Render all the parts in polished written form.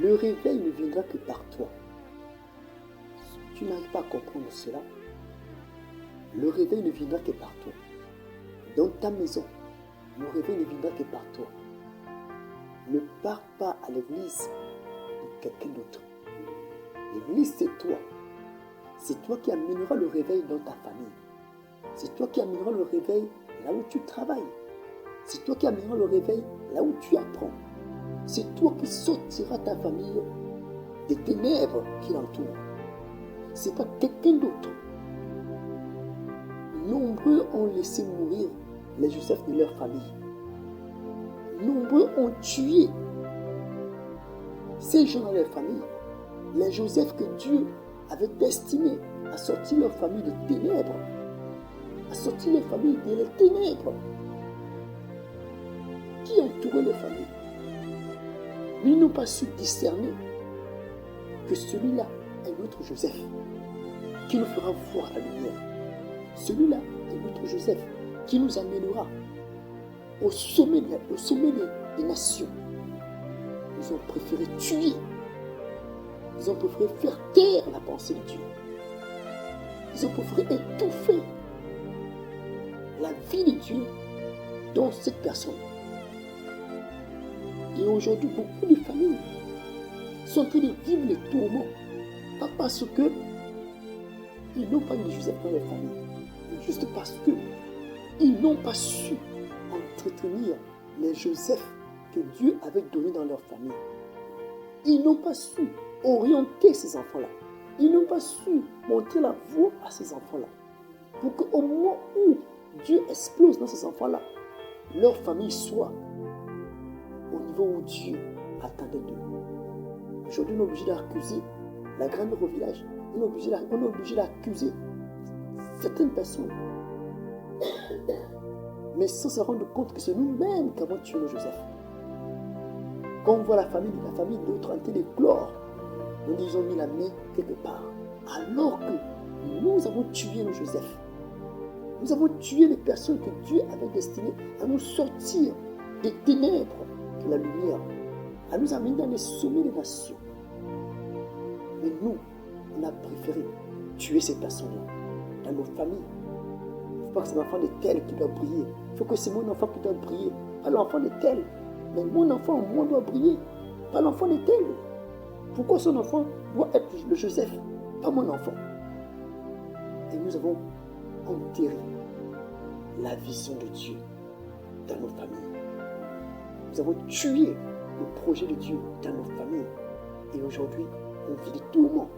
Le réveil ne viendra que par toi. Tu n'arrives pas à comprendre cela. Le réveil ne viendra que par toi. Dans ta maison, le réveil ne viendra que par toi. Ne pars pas à l'église pour quelqu'un d'autre. L'église, c'est toi. C'est toi qui amèneras le réveil dans ta famille. C'est toi qui amèneras le réveil là où tu travailles. C'est toi qui amèneras le réveil là où tu apprends. C'est toi qui sortiras ta famille des ténèbres qui l'entourent. Ce n'est pas quelqu'un d'autre. Nombreux ont laissé mourir les Joseph de leur famille. Nombreux ont tué ces gens dans leur famille. Les Joseph que Dieu avait destinés à sortir leur famille des ténèbres, à sortir leur famille des ténèbres qui entouraient leur famille. Mais ils n'ont pas su discerner que celui-là est notre Joseph, qui nous fera voir la lumière. Celui-là est notre Joseph, qui nous amènera au sommet des nations. Ils ont préféré tuer. Ils ont préféré faire taire la pensée de Dieu. Ils ont préféré étouffer la vie de Dieu dans cette personne. Et aujourd'hui, beaucoup de familles sont en train de vivre les tourments. Pas parce que ils n'ont pas eu de Joseph dans leur famille, mais juste parce qu'ils n'ont pas su entretenir les Joseph que Dieu avait donnés dans leur famille. Ils n'ont pas su orienter ces enfants-là. Ils n'ont pas su montrer la voie à ces enfants-là. Pour qu'au moment où Dieu explose dans ces enfants-là, leur famille soit au niveau où Dieu attendait d'eux. Aujourd'hui, on est obligé d'accuser la grande au village. On est obligé d'accuser certaines personnes. Mais sans se rendre compte que c'est nous-mêmes qui avons tué nos Joseph. Quand on voit la famille de l'autre en train d'éclore, nous disons mis la main quelque part. Alors que nous avons tué nos Joseph. Nous avons tué les personnes que Dieu avait destinées à nous sortir des ténèbres de la lumière, à nous amener dans les sommets des nations. Mais nous, on a préféré tuer ces personnes-là dans nos familles. Il ne faut pas que c'est l'enfant de tel qui doit briller. Il faut que c'est mon enfant qui doit briller, pas l'enfant de tel. Mais mon enfant, moi, doit briller, pas l'enfant de tel. Pourquoi son enfant doit être le Joseph, pas mon enfant? Et nous avons enterré la vision de Dieu dans nos familles. Nous avons tué le projet de Dieu dans nos familles. Et aujourd'hui, on vit des tourments.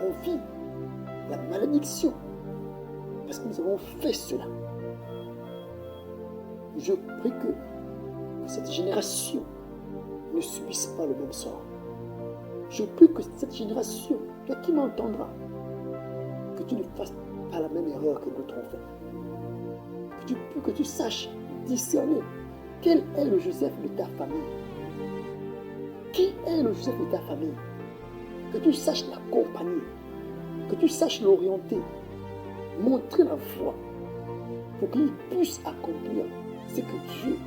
On vit la malédiction. Parce que nous avons fait cela. Je prie que cette génération ne subisse pas le même sort. Je prie que cette génération, toi qui m'entendras, que tu ne fasses pas la même erreur que d'autres ont fait. Que tu saches discerner quel est le Joseph de ta famille. Qui est le Joseph de ta famille? Que tu saches l'accompagner, que tu saches l'orienter, montrer la voie pour qu'il puisse accomplir ce que Dieu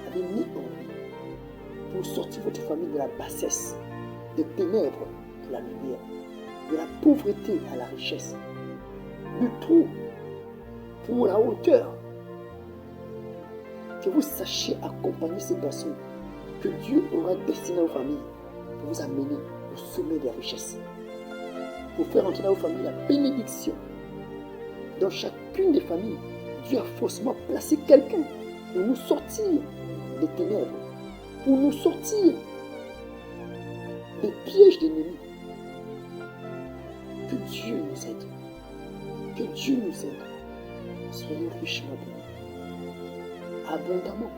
avait mis en lui pour sortir votre famille de la bassesse, des ténèbres de la lumière, de la pauvreté à la richesse, du trou pour la hauteur. Que vous sachiez accompagner ces personnes que Dieu aura destinées aux familles pour vous amener au sommet des richesses, pour faire entrer dans vos familles la bénédiction. Dans chacune des familles, Dieu a forcément placé quelqu'un pour nous sortir des ténèbres, pour nous sortir des pièges d'ennemis. Que Dieu nous aide. Que Dieu nous aide. Soyez richement bénis, abondamment.